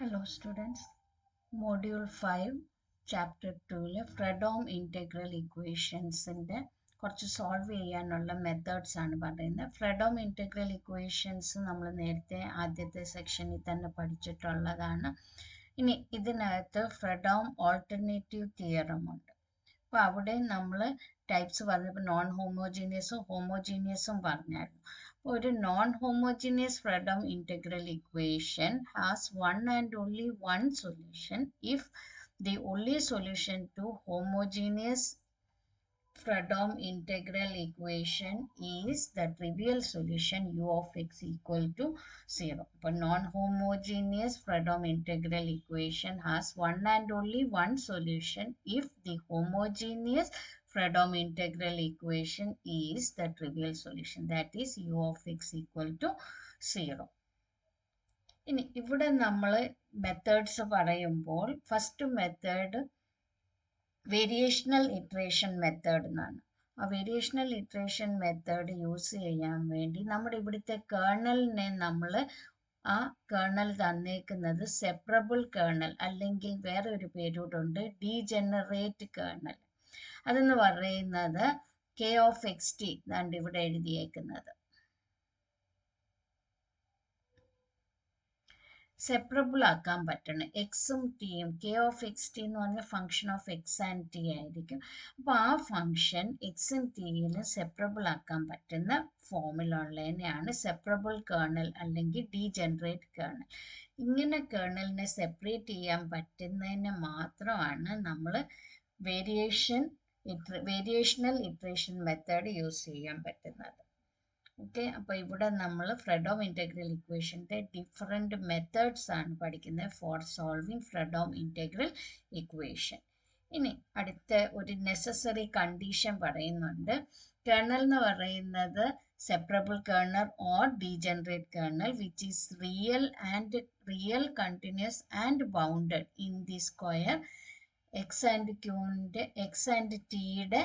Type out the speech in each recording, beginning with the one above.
Hello students, Module 5, Chapter 2 Fredholm integral equations കുറച്ച് solve ചെയ്യാനുള്ള methods ആണ് പറയുന്നത്. ഫ്രെഡോം ഇൻറ്റഗ്രൽ ഇക്വേഷൻസ് നമ്മൾ നേരത്തെ ആദ്യത്തെ സെക്ഷനിൽ തന്നെ പഠിച്ചിട്ടുള്ളതാണ്. ഇനി ഇതിനകത്ത് ഫ്രെഡോം ഓൾട്ടർനേറ്റീവ് തിയറം ഉണ്ട്. അപ്പോൾ അവിടെ നമ്മൾ ടൈപ്സ് പറഞ്ഞപ്പോൾ നോൺ ഹോമോജീനിയസും ഹോമോജീനിയസും പറഞ്ഞായിരുന്നു. അപ്പോൾ ഒരു non homogeneous Fredholm integral equation has one and only one solution if the only solution to homogeneous Fredholm integral equation is the trivial solution u of x equal to 0. But non-homogeneous Fredholm integral equation has one and only one solution if the homogeneous Fredholm integral equation is the trivial solution, that is u of x equal to 0. ഇനി ഇവിടെ നമ്മൾ methods പറയുമ്പോൾ first method വേരിയേഷണൽ iteration method എന്നാണ്. ആ വേരിയേഷണൽ iteration method use ചെയ്യാൻ വേണ്ടി നമ്മുടെ ഇവിടുത്തെ കേർണലിനെ നമ്മൾ ആ കേർണൽ തന്നേക്കുന്നത് സെപ്പറബിൾ കേർണൽ അല്ലെങ്കിൽ വേറെ ഒരു പേരൂടുണ്ട് ഡീജനറേറ്റ് കേർണൽ. അതെന്ന് പറയുന്നത് കെ ഓഫ് എക്സ് ടി ഇതാണ്ട് ഇവിടെ എഴുതിയേക്കുന്നത്. സെപ്പറബിൾ ആക്കാൻ പറ്റണം. എക്സും ടിയും കെ ഓഫ് എക്സ് ടി എന്ന് പറഞ്ഞാൽ function of X and T ആയിരിക്കും. അപ്പോൾ ആ ഫംഗ്ഷൻ എക്സും ടിയിലും സെപ്പറബിൾ ആക്കാൻ പറ്റുന്ന ഫോമിലുള്ളതിനെയാണ് സെപ്പറബിൾ കേർണൽ അല്ലെങ്കിൽ ഡീജനറേറ്റ് കേർണൽ. ഇങ്ങനെ കേർണലിനെ സെപ്പറേറ്റ് ചെയ്യാൻ പറ്റുന്നതിന് മാത്രമാണ് നമ്മൾ വേരിയേഷണൽ ഇറ്ററേഷൻ മെത്തേഡ് യൂസ് ചെയ്യാൻ പറ്റുന്നത്. ഓക്കെ, അപ്പോൾ ഇവിടെ നമ്മൾ ഫ്രെഡോം ഇൻറ്റഗ്രൽ ഇക്വേഷൻ്റെ ഡിഫറെൻറ്റ് മെത്തേഡ്സ് ആണ് പഠിക്കുന്നത് for solving Fredholm integral equation. ഇനി അടുത്ത ഒരു നെസസറി കണ്ടീഷൻ പറയുന്നുണ്ട്. കേർണൽ എന്ന് പറയുന്നത് separable kernel or degenerate kernel which is real continuous and bounded in the square x and ക്യൂവിൻ്റെ എക്സ് ആൻഡ് ടിയുടെ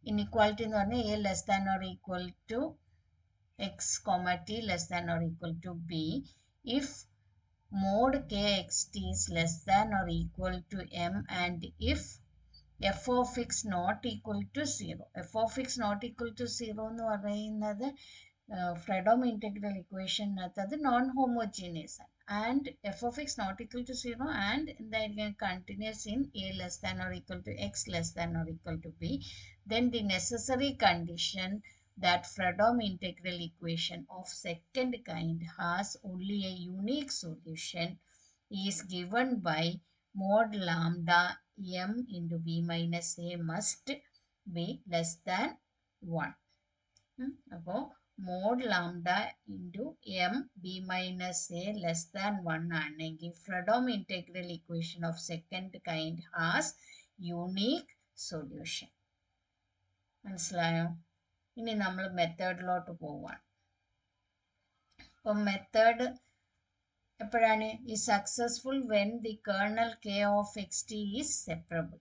ഇനിക്വാലിറ്റി എന്ന് പറഞ്ഞാൽ a less than or equal to x comma t less than or equal to b if mod kxt is less than or equal to m and if f of x not equal to 0. f of x not equal to 0 എന്ന് പറയുന്നത് ഫ്രെഡോം integral ഇക്വേഷനകത്ത് അത് non homogeneous ആണ്. And f of x not equal to 0 and എന്തായിരിക്കും continuous in a less than or equal to x less than or equal to b. Then the necessary condition that Fredholm integral equation of second kind has only a unique solution is given by mod lambda m into b minus a must be less than 1. അപ്പോൾ mod lambda into m b minus a less than 1 ആണെങ്കിൽ Fredholm integral equation of second kind has unique solution. മനസ്സിലായോ? ഇനി നമ്മൾ മെത്തേഡിലോട്ട് പോവാണ്. അപ്പം method എപ്പോഴാണ് ഈ successful when the kernel K of X T is separable.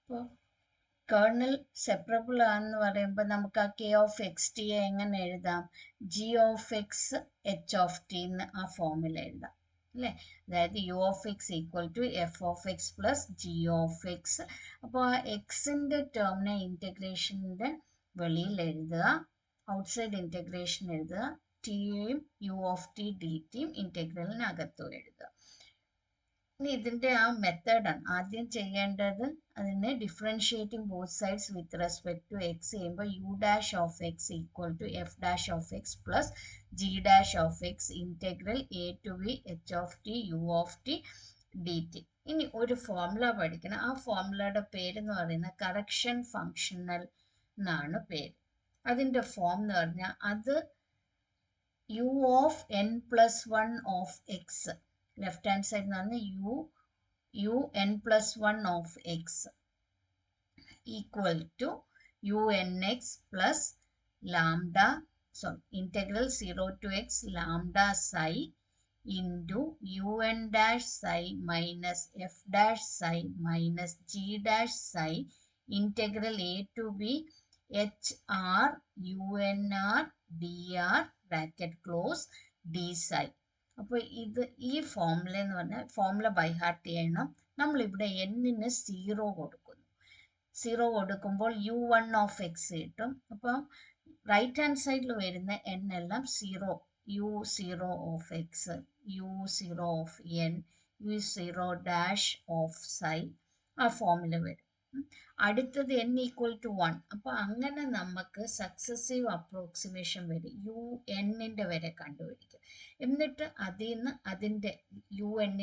അപ്പോൾ കേർണൽ സെപ്പറബിൾ ആണെന്ന് പറയുമ്പോൾ നമുക്ക് ആ കെ ഓഫ് എക്സ് ടിയെ എങ്ങനെ എഴുതാം? G of x h of t എന്ന് ആ ഫോമിൽ എഴുതാം അല്ലേ? അതായത് u of x equal to f of x plus g of x. അപ്പോൾ ആ എക്സിൻ്റെ ടേമിനെ ഇൻറ്റഗ്രേഷൻ്റെ വെളിയിൽ എഴുതുക, ഔട്ട്സൈഡ് ഇൻറ്റഗ്രേഷൻ എഴുതുക, ടിയും യു ഓഫ് ടി ഡി ടിയും ഇൻറ്റഗ്രലിനകത്തും എഴുതുക. ഇനി ഇതിൻ്റെ ആ മെത്തേഡാണ് ആദ്യം ചെയ്യേണ്ടത്. അതിനെ differentiating both sides with respect to x ചെയ്യുമ്പോൾ u dash of x equal to f dash of x plus g dash of x integral a to b h of t u of t d t. ഇനി ഒരു formula പഠിക്കണം. ആ ഫോർമുലയുടെ പേരെന്ന് പറയുന്നത് correction functional എന്നാണ് പേര്. അതിൻ്റെ ഫോം എന്ന് പറഞ്ഞാൽ അത് u of n plus 1 of x, left hand side എന്ന് പറഞ്ഞാൽ u n plus 1 of x equal to u n x plus lambda integral 0 to x lambda psi into un dash psi minus f dash psi minus g dash psi integral a to b h r un r dr bracket close d psi. അപ്പോൾ ഈ formula എന്ന് പറഞ്ഞാൽ formula by heart ചെയ്യണം. നമ്മളിവിടെ എന്നിന് 0 കൊടുക്കുന്നു. 0 കൊടുക്കുമ്പോൾ u1 of X കിട്ടും. അപ്പം റൈറ്റ് ഹാൻഡ് സൈഡിൽ വരുന്ന n എല്ലാം 0, u0 of x, u0 of n, u0 dash of psi, ആ ഫോമിൽ വരും. അടുത്തത് n ഈക്വൽ ടു 1. അപ്പോൾ അങ്ങനെ നമുക്ക് സക്സസീവ് അപ്രോക്സിമേഷൻ വരും. ന്റെ വരെ കണ്ടുപിടിക്കും. എന്നിട്ട് അതിൽ നിന്ന് അതിൻ്റെ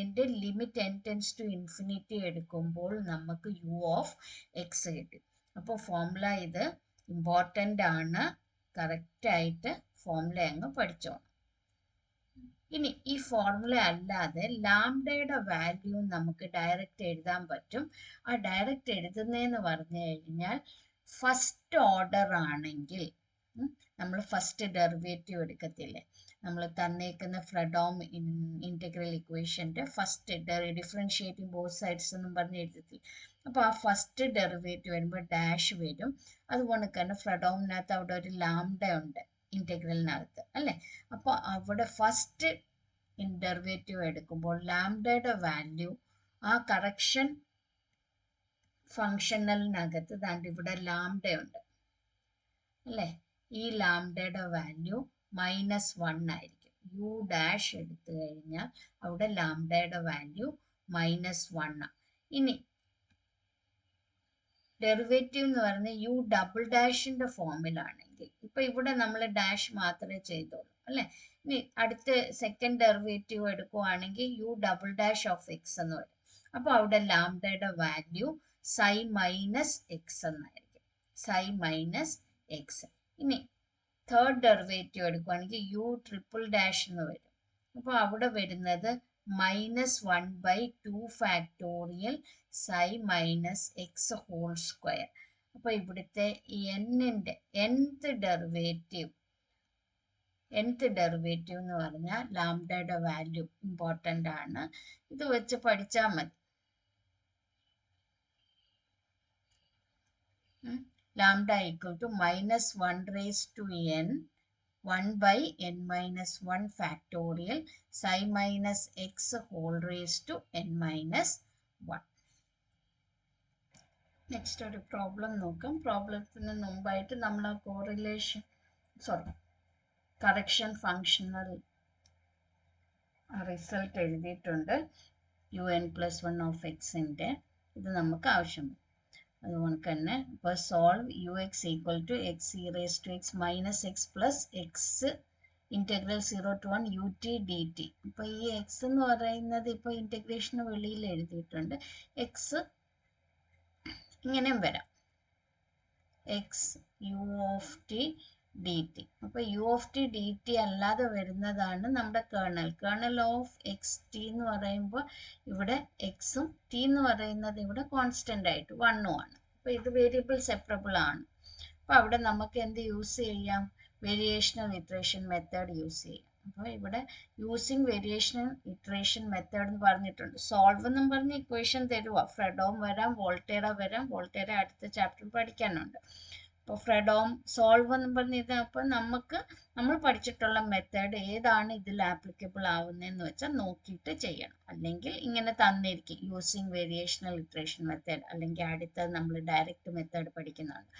ന്റെ limit n tends to infinity എടുക്കുമ്പോൾ നമുക്ക് u ഓഫ് എക്സ് കിട്ടും. അപ്പോൾ ഫോർമുല ഇത് ഇമ്പോർട്ടൻ്റ് ആണ്. കറക്റ്റായിട്ട് ഫോർമുല അങ്ങ് പഠിച്ചോണം. ഇനി ഈ ഫോർമുല അല്ലാതെ ലാംഡയുടെ വാല്യൂ നമുക്ക് ഡയറക്റ്റ് എഴുതാൻ പറ്റും. ആ ഡയറക്റ്റ് എഴുതുന്നതെന്ന് പറഞ്ഞു കഴിഞ്ഞാൽ ഫസ്റ്റ് ഓർഡർ ആണെങ്കിൽ നമ്മൾ ഫസ്റ്റ് ഡെറിവേറ്റീവ് എടുക്കത്തില്ലേ, നമ്മൾ തന്നേക്കുന്ന ഫ്രെഡോം ഇൻറ്റഗ്രൽ ഇക്വേഷൻ്റെ ഫസ്റ്റ് ഡിഫറൻഷിയേറ്റിംഗ് ബോത്ത് സൈഡ്സ് എന്നും പറഞ്ഞ് എഴുതത്തില്ല. അപ്പോൾ ആ ഫസ്റ്റ് ഡെറിവേറ്റീവ് വരുമ്പോൾ ഡാഷ് വരും. അതുകൊണ്ട് തന്നെ ഫ്രെഡോമിനകത്ത് അവിടെ ഒരു ലാംഡ ഉണ്ട് ഇൻറ്റഗ്രലിനകത്ത് അല്ലേ. അപ്പോൾ അവിടെ ഫസ്റ്റ് ഡെറിവേറ്റീവ് എടുക്കുമ്പോൾ ലാംഡയുടെ വാല്യൂ ആ കറക്ഷൻ ഫങ്ഷണലിനകത്ത് ദാണ്ട് ഇവിടെ ലാംഡ ഉണ്ട് അല്ലേ. ഈ ലാംഡയുടെ വാല്യൂ -1 ആയിരിക്കും. യു ഡാഷ് എടുത്തു കഴിഞ്ഞാൽ അവിടെ ലാംഡയുടെ വാല്യൂ -1. ഇനി ഡെറിവേറ്റീവ് എന്ന് പറഞ്ഞാൽ യു ഡബിൾ ഡാഷിന്റെ ഫോമിലാണെങ്കിൽ ഇപ്പൊ ഇവിടെ നമ്മൾ ഡാഷ് മാത്രമേ ചെയ്തോളൂ അല്ലെ. ഇനി അടുത്ത സെക്കൻഡ് ഡെറിവേറ്റീവ് എടുക്കുവാണെങ്കിൽ u double dash of x എന്ന് വരും. അപ്പൊ അവിടെ ലാംഡയുടെ വാല്യൂ സൈ മൈനസ് എക്സ് എന്നായിരിക്കും, സൈ മൈനസ് എക്സ്. ഇനി തേർഡ് ഡെറിവേറ്റീവ് എടുക്കുവാണെങ്കിൽ യു ട്രിപ്പിൾ ഡാഷ് എന്ന് വരും. അപ്പോൾ അവിടെ വരുന്നത് -1/2 factorial psi minus x whole square. അപ്പോൾ ഇവിടുത്തെ എന്നിൻ്റെ nth ഡെറിവേറ്റീവ് എന്ന് പറഞ്ഞാൽ ലാംഡയുടെ വാല്യൂ ഇമ്പോർട്ടൻ്റ് ആണ്. ഇത് വെച്ച് പഠിച്ചാൽ മതി. Lambda equal to -1 1/n-1 factorial psi minus x whole raise to n-1. Next ഒരു പ്രോബ്ലം നോക്കാം. പ്രോബ്ലത്തിന് മുമ്പായിട്ട് നമ്മൾ കറക്ഷൻ ഫങ്ഷണൽ റിസൾട്ട് എഴുതിയിട്ടുണ്ട്. un+1 ഓഫ് എക്സിൻ്റെ ഇത് നമുക്ക് ആവശ്യമുണ്ട്. അതുകൊണ്ട് തന്നെ ഇപ്പോൾ solve ux equal to x e raise to x minus x plus x integral 0 to 1 ut dt. ഇപ്പോൾ ഈ എക്സ് എന്ന് പറയുന്നത് ഇപ്പോൾ ഇൻറ്റഗ്രേഷന് വെളിയിൽ എഴുതിയിട്ടുണ്ട്. എക്സ് ഇങ്ങനെയും വരാം, x u of t d t. അപ്പോൾ u of t d t അല്ലാതെ വരുന്നതാണ് നമ്മുടെ കേർണൽ ഓഫ് എക്സ് ടി എന്ന് പറയുമ്പോൾ ഇവിടെ എക്സും ടി എന്ന് പറയുന്നത് ഇവിടെ കോൺസ്റ്റൻ്റ് ആയിട്ട് 1 ആണ്. അപ്പോൾ ഇത് വേരിയബിൾ സെപ്പറബിൾ ആണ്. അപ്പോൾ അവിടെ നമുക്ക് എന്ത് യൂസ് ചെയ്യാം, വേരിയേഷണൽ ഇറ്ററേഷൻ മെത്തേഡ് യൂസ് ചെയ്യാം. അപ്പോൾ ഇവിടെ യൂസിങ് വേരിയേഷണൽ ഇറ്ററേഷൻ മെത്തേഡ് എന്ന് പറഞ്ഞിട്ടുണ്ട്. സോൾവ് എന്നും പറഞ്ഞ് ഇക്വേഷൻ തരുക. ഫ്രെഡോം വരാം, വോൾട്ടേറ വരാം. വോൾട്ടേറ അടുത്ത ചാപ്റ്ററിൽ പഠിക്കാനുണ്ട്. അപ്പോൾ ഫ്രെഡോം സോൾവ് എന്നും പറഞ്ഞത് അപ്പോൾ നമ്മൾ പഠിച്ചിട്ടുള്ള മെത്തേഡ് ഏതാണ് ഇതിൽ ആപ്ലിക്കബിൾ ആവുന്നതെന്ന് വെച്ചാൽ നോക്കിയിട്ട് ചെയ്യണം. അല്ലെങ്കിൽ ഇങ്ങനെ തന്നിരിക്കും യൂസിങ് വേരിയേഷണൽ ഇറ്ററേഷൻ മെത്തേഡ്, അല്ലെങ്കിൽ അടുത്തത് നമ്മൾ ഡയറക്റ്റ് മെത്തേഡ് പഠിക്കുന്നുണ്ട്.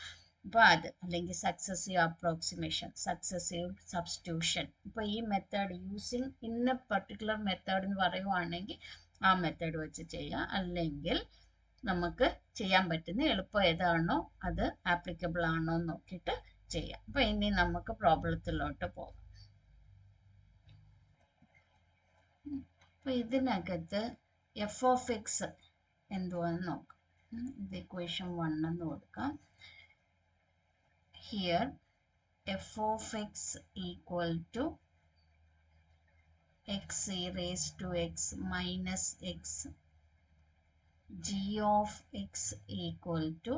അപ്പോൾ അത് അല്ലെങ്കിൽ സക്സസീവ് അപ്രോക്സിമേഷൻ, സക്സസീവ് സബ്സ്റ്റിറ്റ്യൂഷൻ. ഇപ്പോൾ ഈ മെത്തേഡ് യൂസിങ് ഇന്ന പർട്ടിക്കുലർ മെത്തേഡ് എന്ന് പറയുവാണെങ്കിൽ ആ മെത്തേഡ് വെച്ച് ചെയ്യുക. അല്ലെങ്കിൽ നമുക്ക് ചെയ്യാൻ പറ്റുന്ന എളുപ്പം ഏതാണോ അത് ആപ്ലിക്കബിൾ ആണോ എന്ന് നോക്കിയിട്ട് ചെയ്യാം. അപ്പോൾ ഇനി നമുക്ക് പ്രോബ്ലത്തിലോട്ട് പോകാം. അപ്പോൾ ഇതിനകത്ത് എഫ് ഓഫ് എക്സ് എന്തുവാന്ന് നോക്കാം. ഇത് ഇക്വേഷൻ 1 എന്ന് കൊടുക്കാം. Here f of x equal to x e raised to x minus x, g of x equal to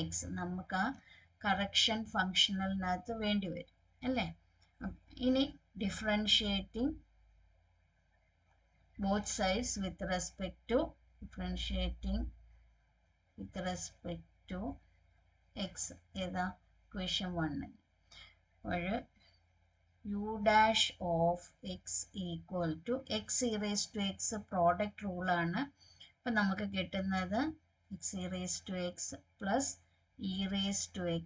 x. നമുക്ക് ആ കറക്ഷൻ ഫങ്ഷണലിനകത്ത് വേണ്ടി വരും അല്ലേ. ഇനി differentiating both sides with respect to x ഏതാ ഇക്വേഷൻ 1. അപ്പോൾ u dash of x equal to x e raised to x product റൂളാണ്. അപ്പം നമുക്ക് കിട്ടുന്നത് x e raised to x plus e raised to x,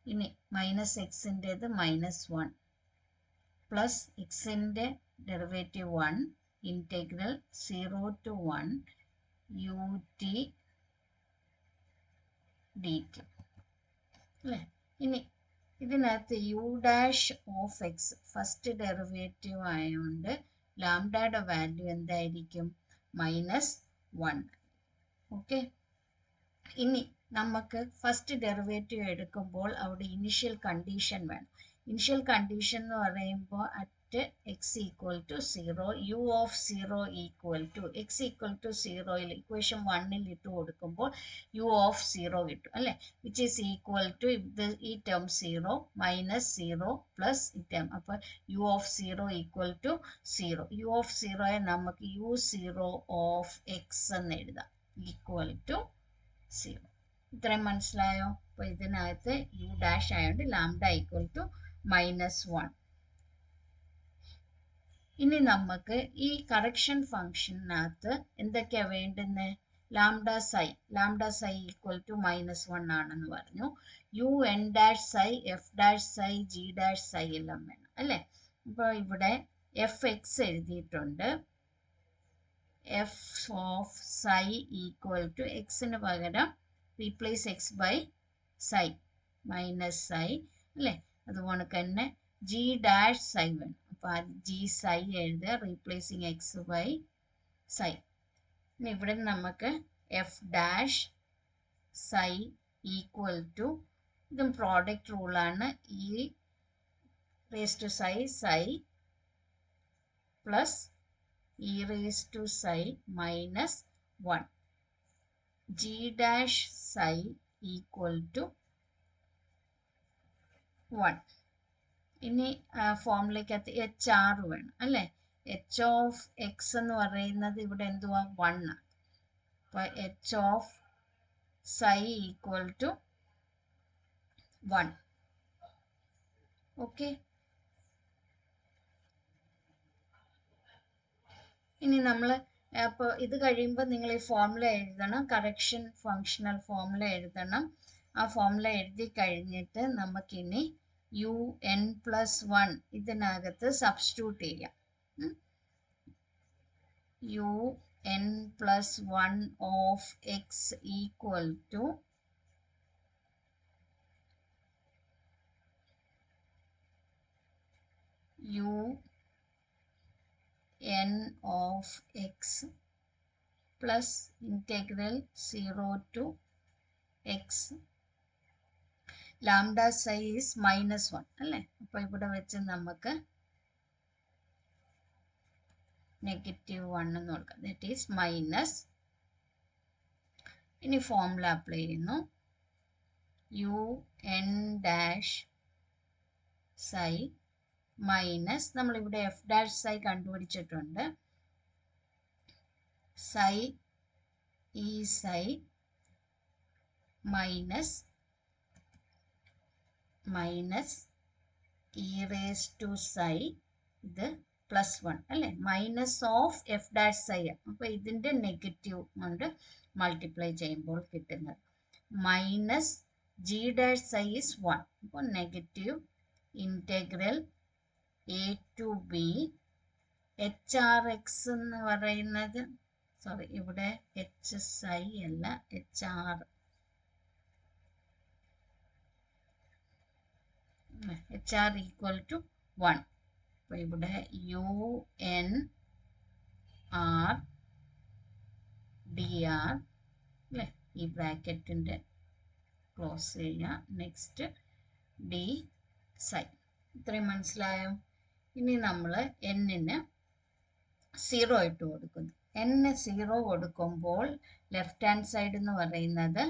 ഇനി മൈനസ് എക്സിൻ്റെത് -1 plus എക്സിൻ്റെ derivative 1 integral 0 to 1 ut dt അല്ലേ. ഇനി ഇതിനകത്ത് u dash of x first derivative ആയതുകൊണ്ട് ലാംഡയുടെ വാല്യൂ എന്തായിരിക്കും? -1. ഓക്കെ. ഇനി നമുക്ക് ഫസ്റ്റ് ഡെറിവേറ്റീവ് എടുക്കുമ്പോൾ അവിടെ ഇനിഷ്യൽ കണ്ടീഷൻ വേണം. ഇനിഷ്യൽ കണ്ടീഷൻ എന്ന് പറയുമ്പോൾ at x equal to 0 u of 0 equal to x equal to 0യിൽ ഇക്വേഷൻ 1ൽ ഇട്ട് കൊടുക്കുമ്പോൾ യു ഓഫ് 0 കിട്ടും അല്ലേ, വിച്ച് ഈസ് ഈക്വൽ ടു ഈ ടേം 0 -0 പ്ലസ് ഈ ടേം. അപ്പോൾ u of 0 equal to 0. U of 0യെ നമുക്ക് u0 ഓഫ് എക്സ് എന്ന് എഴുതാം ഈക്വൽ ടു 0. ഇത്രയും മനസ്സിലായോ? അപ്പോൾ ഇതിനകത്ത് യു ഡാഷ് ആയതുകൊണ്ട് ലാംഡ ഈക്വൽ ടു -1. ഇനി നമുക്ക് ഈ കറക്ഷൻ ഫംഗ്ഷനകത്ത് എന്തൊക്കെയാണ് വേണ്ടുന്നത്? ലാംഡ സൈ ഈക്വൽ ടു -1 ആണെന്ന് പറഞ്ഞു. U n dash psi f dash psi g dash psi എല്ലാം വേണം അല്ലേ. അപ്പോൾ ഇവിടെ എഫ് എക്സ് എഴുതിയിട്ടുണ്ട്. F of psi equal to എക്സിന് പകരം replace x by psi minus psi അല്ലേ. അതുപോലെ തന്നെ ജി ഡാഷ് സൈ വേണം. അപ്പോൾ ജി സൈ എഴുതുക, റീപ്ലേസിങ് എക്സ് ബൈ സൈ. ഇനി ഇവിടെ നമുക്ക് f dash psi equal to, ഇതും പ്രോഡക്റ്റ് റൂളാണ്, e raise to psi psi plus e raise to psi -1 g dash psi equal to 1. ഇനി ഫോമിലേക്കകത്ത് എച്ച് ആർ വേണം അല്ലേ. എച്ച് ഓഫ് എക്സ് എന്ന് പറയുന്നത് ഇവിടെ എന്തുവാ? 1 ആണ്. അപ്പോൾ h of psi equal to 1. Okay. ഇനി നമ്മൾ അപ്പോൾ ഇത് കഴിയുമ്പോൾ നിങ്ങൾ ഈ ഫോർമുല എഴുതണം, കറക്ഷൻ ഫങ്ഷണൽ ഫോർമുല എഴുതണം. ആ ഫോർമുല എഴുതി കഴിഞ്ഞിട്ട് നമുക്കിനി UN+1 ഇതിനകത്ത് സബ്സ്റ്റിറ്റ്യൂട്ട് ചെയ്യാം. UN+1 of x equal to UN of x plus integral 0 to x. Lambda psi is -1 അല്ലേ. അപ്പോൾ ഇവിടെ വെച്ച് നമുക്ക് -1 എന്ന് കൊടുക്കാം. That is minus. ഇനി ഫോർമുല അപ്ലൈ ചെയ്യുന്നു. UN ഡാഷ് സൈ മൈനസ്, നമ്മളിവിടെ എഫ് ഡാഷ് സൈ കണ്ടുപിടിച്ചിട്ടുണ്ട്. Psi e psi minus e raise to psi, ഇത് +1 അല്ലേ, minus of f dash psi. അപ്പോൾ ഇതിൻ്റെ നെഗറ്റീവ് കൊണ്ട് മൾട്ടിപ്ലൈ ചെയ്യുമ്പോൾ കിട്ടുന്നത് minus g dash psi is 1. അപ്പോൾ negative integral a to b h r x എന്ന് പറയുന്നത്, സോറി ഇവിടെ എച്ച് സൈ അല്ല, എച്ച് ആർ ഈക്വൽ ടു 1. അപ്പോൾ ഇവിടെ UN R dr അല്ലേ, ഈ ബ്രാക്കറ്റിൻ്റെ ക്ലോസ് ചെയ്യാം. Next D psi. ഇത്രയും മനസ്സിലായോ? ഇനി നമ്മൾ എന്നിന് 0 ഇട്ട് കൊടുക്കുന്നു. n 0 കൊടുക്കുമ്പോൾ ലെഫ്റ്റ് ഹാൻഡ് സൈഡ് എന്ന് പറയുന്നത്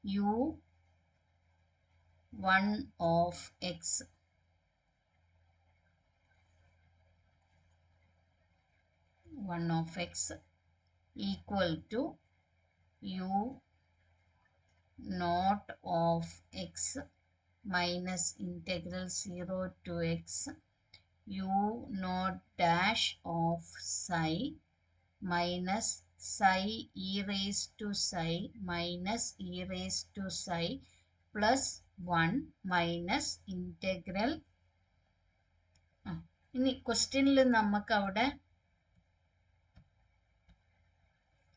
U1 of x equal to U0 of x minus integral 0 to x u naught dash of psi minus psi e raised to psi minus e raised to psi plus 1 minus integral. ഇനി ക്വസ്റ്റ്യനിൽ നമുക്ക് അവിടെ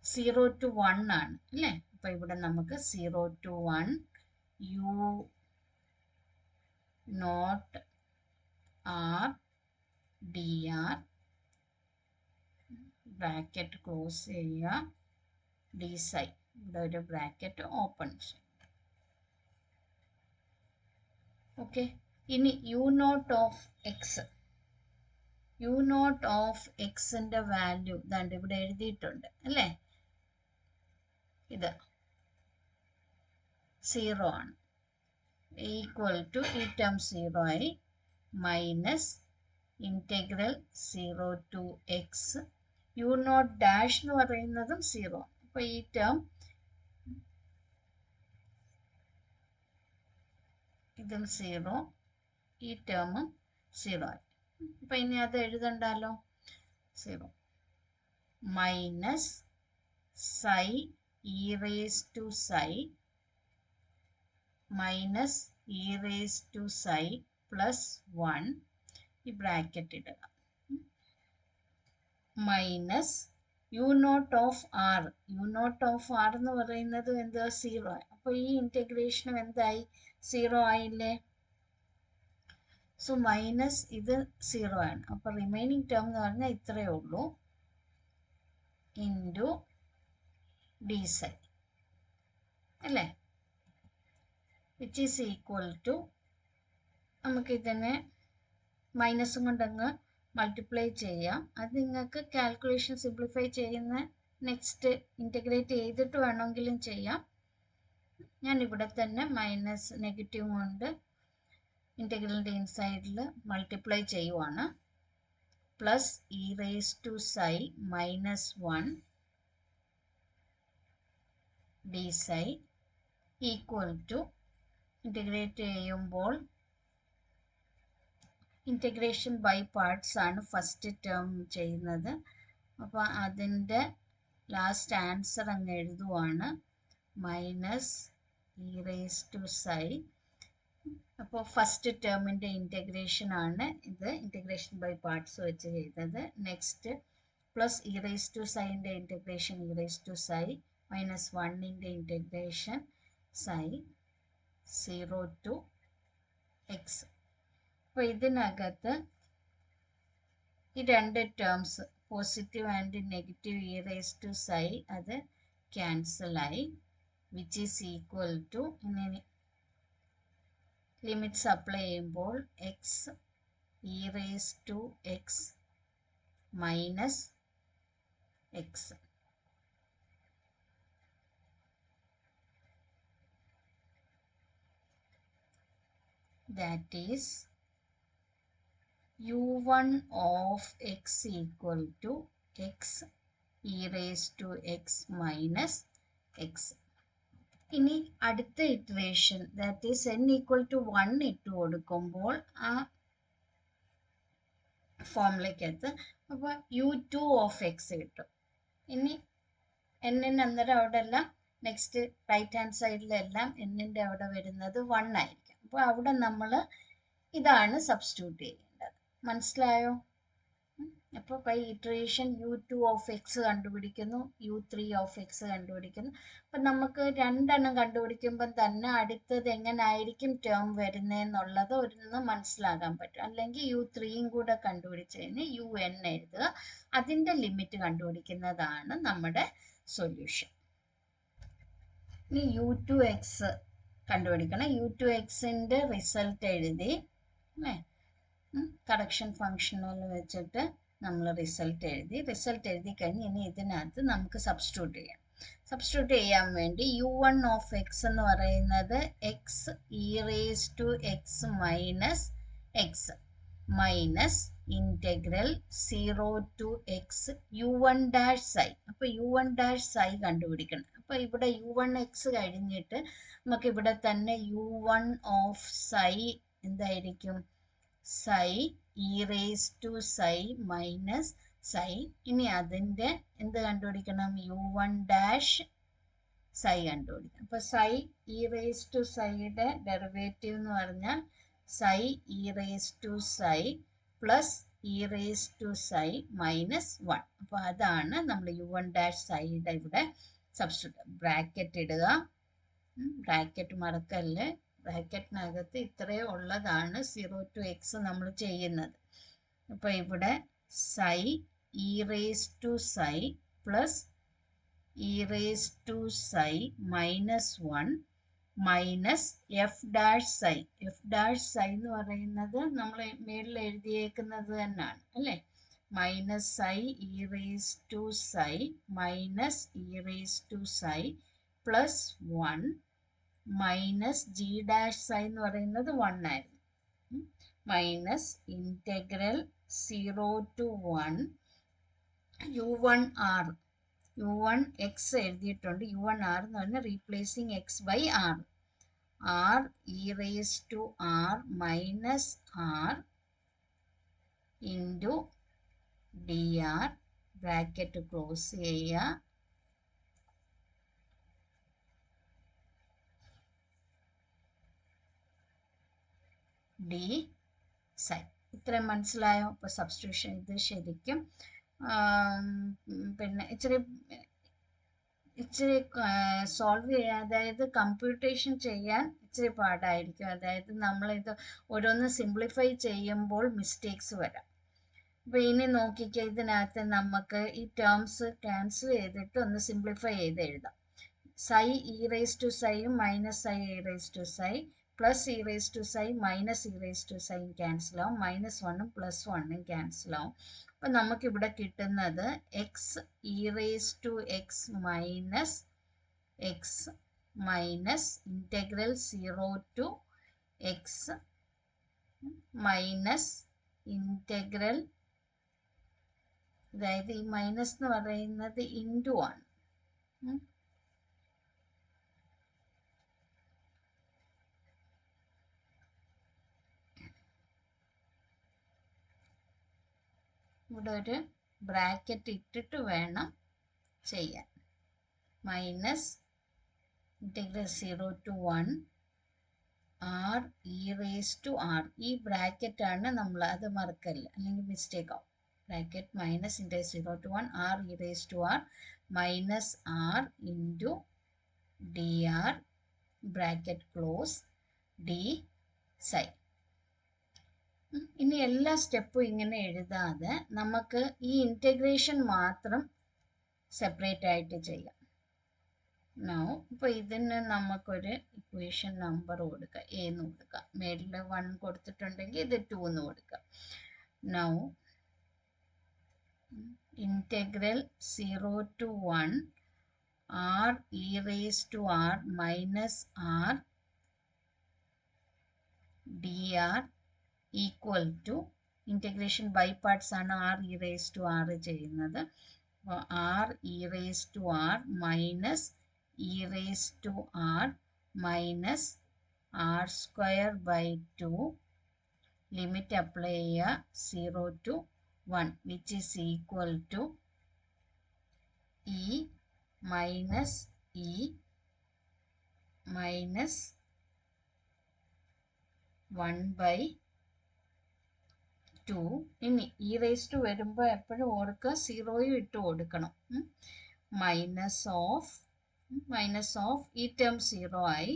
0 to 1 ആണ് അല്ലേ? അപ്പൊ ഇവിടെ നമുക്ക് 0 to 1 u naught r dr bracket close ചെയ്യുക d psi ഇവിടെ ഒരു ബ്രാക്കറ്റ് ഓപ്പൺ ചെയ്യും. ഓക്കെ, ഇനി u naught of x, u naught of xന്റെ വാല്യൂ ദാണ്ട് ഇവിടെ എഴുതിയിട്ടുണ്ട് അല്ലേ? ഇത് 0 ആണ്, ഈക്വൽ ടു ഈ ടേം 0 ആയി minus integral 0 to x u naught dash എന്ന് പറയുന്നതും 0. അപ്പോൾ ഈ ടേം ഇതും 0, ഈ ടേമും 0 ആയി. അപ്പം ഇനി അത് എഴുതണ്ടല്ലോ. 0 minus psi e raised to psi minus e raised to psi plus 1 ഈ ബ്രാക്കറ്റ് ഇടുക minus u naught of r. U naught of r എന്ന് പറയുന്നത് എന്താ? 0 ആയി. അപ്പോൾ ഈ ഇൻറ്റഗ്രേഷനും എന്തായി? 0 ആയില്ലേ? സോ മൈനസ് ഇത് 0 ആണ്. അപ്പോൾ റിമൈനിങ് ടേം എന്ന് പറഞ്ഞാൽ ഇത്രയേ ഉള്ളൂ, ഇൻറ്റു ഡി സൈ അല്ലേ? വിച്ച് ഈസ് ഈക്വൽ ടു, നമുക്കിതിനെ മൈനസും കൊണ്ടങ്ങ് മൾട്ടിപ്ലൈ ചെയ്യാം. അത് നിങ്ങൾക്ക് കാൽക്കുലേഷൻ സിംപ്ലിഫൈ ചെയ്യുന്ന നെക്സ്റ്റ് ഇൻറ്റഗ്രേറ്റ് ചെയ്തിട്ട് വേണമെങ്കിലും ചെയ്യാം. ഞാൻ ഇവിടെ തന്നെ മൈനസ് നെഗറ്റീവ് കൊണ്ട് ഇൻറ്റഗ്രലിൻ്റെ ഇൻസൈഡിൽ മൾട്ടിപ്ലൈ ചെയ്യുവാണ്. Plus e raise to psi minus 1 d psi equal to, integrate ചെയ്യുമ്പോൾ ഇൻറ്റഗ്രേഷൻ ബൈ പാർട്സ് ആണ് ഫസ്റ്റ് ടേം ചെയ്യുന്നത്. അപ്പോൾ അതിൻ്റെ ലാസ്റ്റ് ആൻസർ അങ്ങ് എഴുതുവാണ്, minus e raise to psi. അപ്പോൾ ഫസ്റ്റ് ടേമിൻ്റെ ഇൻറ്റഗ്രേഷൻ ആണ് ഇത്, ഇൻറ്റഗ്രേഷൻ ബൈ പാർട്സ് വെച്ച് ചെയ്തത്. Next plus e raise to സൈൻ്റെ integration e raise to psi minus 1ൻ്റെ ഇൻറ്റഗ്രേഷൻ സൈ 0 ടു എക്സ്. അപ്പോൾ ഇതിനകത്ത് ഈ രണ്ട് terms positive and negative e raise to psi അത് ക്യാൻസലായി, വിച്ച് ഈസ് ഈക്വൽ ടു, ഇനി ലിമിറ്റ്സ് അപ്ലൈ ചെയ്യുമ്പോൾ x e raise to x minus x that is u1 of x equal to x e raised to x minus x. ഇനി അടുത്ത iteration that is n equal to 1 ഇട്ട് കൊടുക്കുമ്പോൾ ആ ഫോമിലേക്കകത്ത് അപ്പോൾ u2 of X കിട്ടും. ഇനി എന്നിന് അന്നേരം അവിടെ എല്ലാം നെക്സ്റ്റ് റൈറ്റ് ഹാൻഡ് സൈഡിലെല്ലാം എന്നിൻ്റെ അവിടെ വരുന്നത് 1 ആയിരിക്കും. അപ്പോൾ അവിടെ നമ്മൾ ഇതാണ് സബ്സ്റ്റിറ്റ്യൂട്ട് ചെയ്യേണ്ടത്. മനസ്സിലായോ? അപ്പോൾ by iteration u2 of X കണ്ടുപിടിക്കുന്നു, u3 ഓഫ് എക്സ് കണ്ടുപിടിക്കുന്നു. അപ്പം നമുക്ക് രണ്ടെണ്ണം കണ്ടുപിടിക്കുമ്പം തന്നെ അടുത്തത് എങ്ങനെ ആയിരിക്കും ടേം വരുന്നതെന്നുള്ളത് ഒന്ന് മനസ്സിലാകാൻ പറ്റും. അല്ലെങ്കിൽ u3യും കൂടെ കണ്ടുപിടിച്ച് കഴിഞ്ഞ് un എഴുതുക, അതിൻ്റെ ലിമിറ്റ് കണ്ടുപിടിക്കുന്നതാണ് നമ്മുടെ സൊല്യൂഷൻ. ഇനി u2 എക്സ് കണ്ടുപിടിക്കണം. u2 എക്സിൻ്റെ റിസൾട്ട് എഴുതി അല്ലേ, കറക്ഷൻ ഫങ്ഷനിൽ വെച്ചിട്ട് നമ്മൾ റിസൾട്ട് എഴുതി കഴിഞ്ഞ് ഇനി ഇതിനകത്ത് നമുക്ക് സബ്സ്റ്റിറ്റ്യൂട്ട് ചെയ്യാം. സബ്സ്റ്റിറ്റ്യൂട്ട് ചെയ്യാൻ വേണ്ടി u1 ഓഫ് എക്സ് എന്ന് പറയുന്നത് x e raise to x minus x minus integral 0 to x u1 dash psi. അപ്പോൾ u1 ഡാഷ് സൈ കണ്ടുപിടിക്കണം. അപ്പോൾ ഇവിടെ u1 എക്സ് കഴിഞ്ഞിട്ട് നമുക്ക് ഇവിടെ തന്നെ u1 ഓഫ് സൈ എന്തായിരിക്കും? Psi e raise to psi minus psi. ഇനി അതിൻ്റെ എന്ത് കണ്ടുപിടിക്കണം? u1 സൈ കണ്ടുപിടിക്കണം. അപ്പോൾ സൈ ഇ റേസ് ടു സൈയുടെ ഡെറിവേറ്റീവ് എന്ന് പറഞ്ഞാൽ psi e raise to psi plus e raise to psi minus 1. അപ്പോൾ അതാണ് നമ്മൾ u1 സൈയുടെ ഇവിടെ സബ്സ്റ്റിറ്റ്യൂട്ട്. ബ്രാക്കറ്റ് ഇടുക, ബ്രാക്കറ്റ് മറക്കല്ലേ, ബ്രാക്കറ്റിനകത്ത് ഇത്രയേ ഉള്ളതാണ് 0 to x നമ്മൾ ചെയ്യുന്നത്. അപ്പോൾ ഇവിടെ psi e raise to psi plus e raise to psi minus 1 minus f dash psi. F dash psi എന്ന് പറയുന്നത് നമ്മൾ മേളിൽ എഴുതിയേക്കുന്നത് തന്നെയാണ് അല്ലേ. Minus psi e raise to psi minus e raise to psi plus 1 minus g dash psi എന്ന് പറയുന്നത് 1 ആയിരുന്നു. Minus integral 0 to 1 u1 r. u1 x എഴുതിയിട്ടുണ്ട്. u1 r എന്ന് പറഞ്ഞാൽ replacing x by r. R e raise to r minus r into d r. Bracket close ചെയ്യുക. D psi. ഇത്രയും മനസ്സിലായോ? അപ്പോൾ സബ്സ്റ്റിറ്റ്യൂഷൻ ഇത് ശരിക്കും പിന്നെ ഇച്ചിരി സോൾവ് ചെയ്യാൻ, അതായത് കമ്പ്യൂട്ടേഷൻ ചെയ്യാൻ ഇച്ചിരി പാടായിരിക്കും. അതായത് നമ്മളിത് ഓരോന്ന് സിംപ്ലിഫൈ ചെയ്യുമ്പോൾ മിസ്റ്റേക്സ് വരാം. അപ്പോൾ ഇനി നോക്കിക്കുക, ഇതിനകത്ത് നമുക്ക് ഈ ടേംസ് ക്യാൻസൽ ചെയ്തിട്ട് ഒന്ന് സിംപ്ലിഫൈ ചെയ്ത് എഴുതാം. സൈ ഇ റേസ് ടു സൈയും minus psi e raise to psi plus e raise to psi minus e raise to സൈയും ക്യാൻസൽ ആവും. മൈനസ് 1ഉം പ്ലസ് 1ഉം ക്യാൻസൽ ആവും. അപ്പം നമുക്കിവിടെ കിട്ടുന്നത് x e raise to x minus integral 0 to x minus integral, അതായത് ഈ മൈനസ് എന്ന് പറയുന്നത് ഇൻറ്റു ആണ്. ഇവിടെ ഒരു ബ്രാക്കറ്റ് ഇട്ടിട്ട് വേണം ചെയ്യാൻ. Minus integral 0 to 1 r e raise to r. ഈ ബ്രാക്കറ്റാണ് നമ്മൾ, അത് മറക്കല്ല അല്ലെങ്കിൽ മിസ്റ്റേക്ക് ആവും. Bracket minus integral 0 to 1 r e raise to r minus r into d r bracket close d psi. ഇനി എല്ലാ സ്റ്റെപ്പും ഇങ്ങനെ എഴുതാതെ നമുക്ക് ഈ ഇൻറ്റഗ്രേഷൻ മാത്രം സെപ്പറേറ്റ് ആയിട്ട് ചെയ്യാം. നോ ഇപ്പോൾ ഇതിന് നമുക്കൊരു ഇക്വേഷൻ നമ്പർ കൊടുക്കുക, എ എന്ന് കൊടുക്കുക. മേളിൽ 1 കൊടുത്തിട്ടുണ്ടെങ്കിൽ ഇത് 2 എന്ന് കൊടുക്കുക. Now integral 0 to 1 r e raise to r minus r d r equal to, integration by parts ആണ് r e raise to r ചെയ്യുന്നത്. അപ്പോൾ r e raise to r minus e raise to r minus r square by 2 limit apply ചെയ്യുക 0 to 1 which is equal to e minus e minus 1/2. ഇനി E raise to വരുമ്പോൾ എപ്പോഴും ഓർക്കുക 0 ഇട്ട് കൊടുക്കണം. Minus of ഈ ടേം 0 ആയി,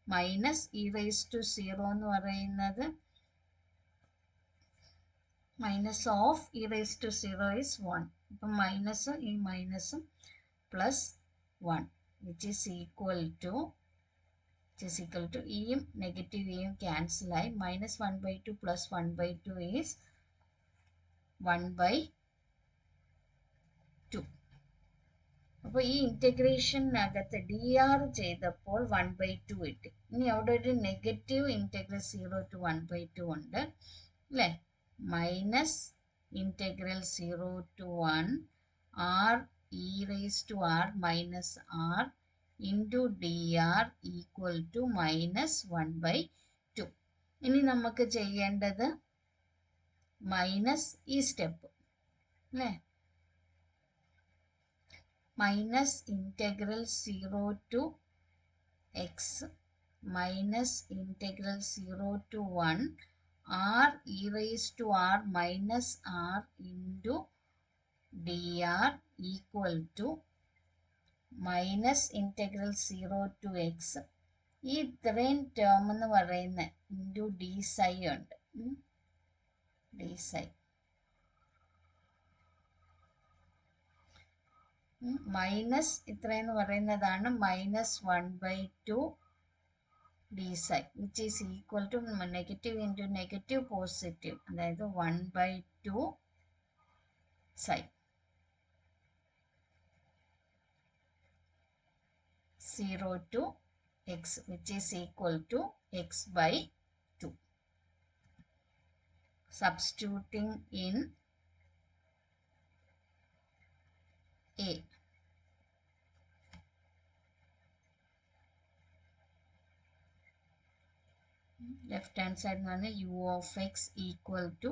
minus e raise to 0 എന്ന് പറയുന്നത് minus of e raise to 0 is 1. അപ്പം മൈനസ് ഈ മൈനസും plus 1 which is equal to ഇയും നെഗറ്റീവ് ഇയും ക്യാൻസലായി മൈനസ് 1/2 പ്ലസ് 1/2 ഈസ് 1/2. അപ്പോൾ ഈ ഇൻറ്റഗ്രേഷനകത്ത് ഡി ആർ ചെയ്തപ്പോൾ 1/2 കിട്ടി. ഇനി അവിടെ ഒരു നെഗറ്റീവ് ഇൻറ്റഗ്രൽ 0 to 1/2 ഉണ്ട് അല്ലേ. Minus integral 0 to 1 r e raise to r minus r into d r equal to minus 1/2. ഇനി നമുക്ക് ചെയ്യേണ്ടത് മൈനസ് ഈ സ്റ്റെപ്പ് അല്ലേ, minus integral 0 to x minus integral 0 to 1 r e raise to r minus r into d r equal to minus integral 0 to X. ഈ ഇത്രയും term എന്ന് പറയുന്ന into D സൈ ഉണ്ട്, ഡി സൈ മൈനസ് ഇത്രയെന്ന് പറയുന്നതാണ് -1/2 d psi which is equal to negative into negative positive, അതായത് 1/2 psi 0 to x which is equal to x/2. Substituting in A. Left hand side u of x equal to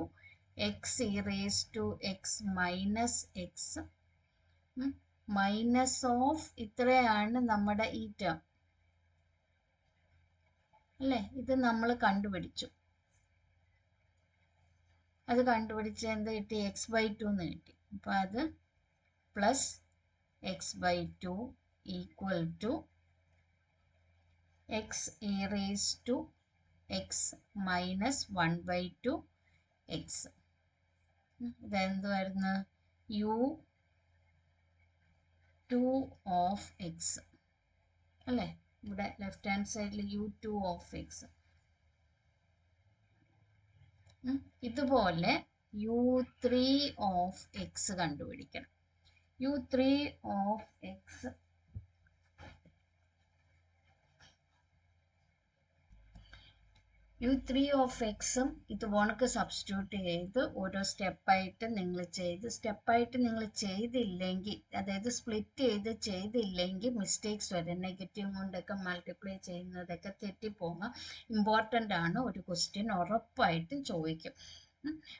x e raised to x minus x minus of ഇത്രയാണ് നമ്മുടെ ഈ term അല്ലേ. ഇത് നമ്മൾ കണ്ടുപിടിച്ചു, അത് കണ്ടുപിടിച്ച് എന്ത് കിട്ടി, x/2 എന്ന് കിട്ടി. അപ്പം അത് plus x/2 equal to x e raise to x minus 1/2 x. ഇതെന്തുവായിരുന്നു, u2 ഓഫ് എക്സ് അല്ലേ. ഇവിടെ ലെഫ്റ്റ് ഹാൻഡ് സൈഡിൽ u2 ഓഫ് എക്സ്. ഇതുപോലെ u3 ഓഫ് എക്സ് കണ്ടുപിടിക്കണം. u3 of X u3 of എക്സും ഇതുപോണക്ക് സബ്സ്റ്റിറ്റ്യൂട്ട് ചെയ്ത് ഓരോ സ്റ്റെപ്പായിട്ട് നിങ്ങൾ ചെയ്തില്ലെങ്കിൽ, അതായത് സ്പ്ലിറ്റ് ചെയ്തില്ലെങ്കിൽ മിസ്റ്റേക്സ് വരും. നെഗറ്റീവ് കൊണ്ടൊക്കെ മൾട്ടിപ്ലൈ ചെയ്യുന്നതൊക്കെ തെറ്റിപ്പോകാം. ഇമ്പോർട്ടൻ്റ് ആണ്, ഒരു ക്വസ്റ്റ്യൻ ഉറപ്പായിട്ടും ചോദിക്കും.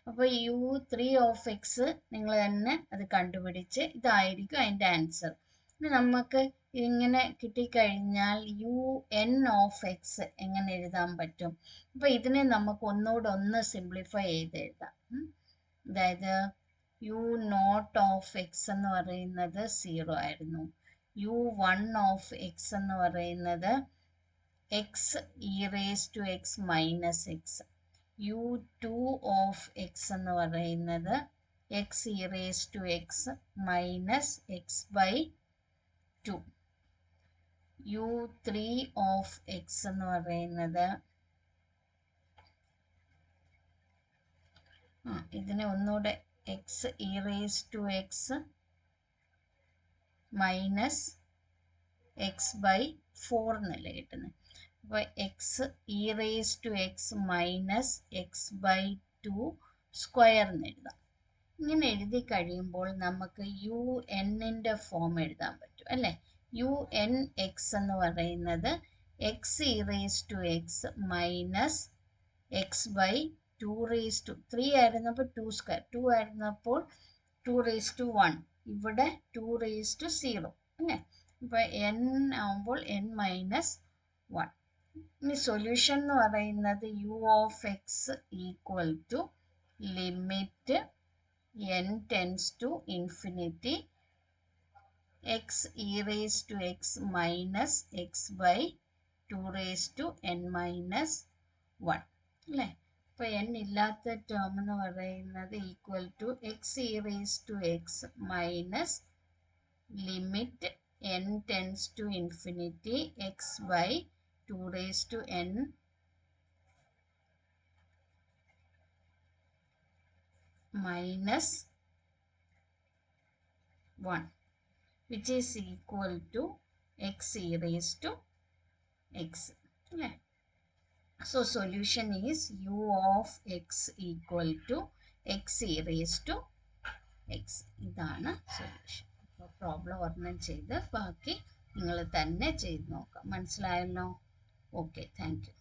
അപ്പോൾ u3 ഓഫ് എക്സ് നിങ്ങൾ തന്നെ അത് കണ്ടുപിടിച്ച് ഇതായിരിക്കും അതിൻ്റെ ആൻസർ. നമുക്ക് ഇങ്ങനെ കിട്ടിക്കഴിഞ്ഞാൽ un ഓഫ് എക്സ് എങ്ങനെ എഴുതാൻ പറ്റും? അപ്പോൾ ഇതിനെ നമുക്ക് ഒന്ന് സിംപ്ലിഫൈ ചെയ്ത് എഴുതാം. അതായത് u0 ഓഫ് എക്സ് എന്ന് പറയുന്നത് 0 ആയിരുന്നു. u1 ഓഫ് എക്സ് എന്ന് പറയുന്നത് x e raise to x minus x. u2 of x എന്ന് പറയുന്നത് x e raise to x minus x/2. u3 of x എന്ന് പറയുന്നത് ഇതിനെ ഒന്നുകൂടെ x e raise to x minus x/4 എന്നല്ലേ കിട്ടുന്നത്. അപ്പോൾ x e raise to x minus x/2 square എന്ന് എഴുതാം. ഇങ്ങനെ എഴുതി കഴിയുമ്പോൾ നമുക്ക് ന്റെ ഫോം എഴുതാൻ പറ്റും അല്ലേ. un എക്സ് എന്ന് പറയുന്നത് x e raise to x minus x/2 raise to 3 ആയിരുന്നപ്പോൾ 2 സ്ക്വയർ, 2 ആയിരുന്നപ്പോൾ 2 റേസ് ടു 1, ഇവിടെ 2 റേസ് ടു 0 അല്ലേ. അപ്പോൾ n ആവുമ്പോൾ n മൈനസ് 1. ഇനി സൊല്യൂഷൻ എന്ന് പറയുന്നത് u of x equal to limit n tends to infinity x e raised to x minus x/2 raised to n minus 1 അല്ലേ. അപ്പോൾ n ഇല്ലാത്ത ടേം എന്ന് പറയുന്നത് equal to x e raised to x minus limit n tends to infinity x/2 raised to n minus 1 which is equal to x e raised to x. Okay. So solution is u of x equal to x e raised to x. ഇതാണ് solution. അപ്പോൾ problem ഒരെണ്ണം ചെയ്ത് ബാക്കി നിങ്ങൾ തന്നെ ചെയ്ത് നോക്കാം. മനസ്സിലായല്ലോ? Okay, thank you.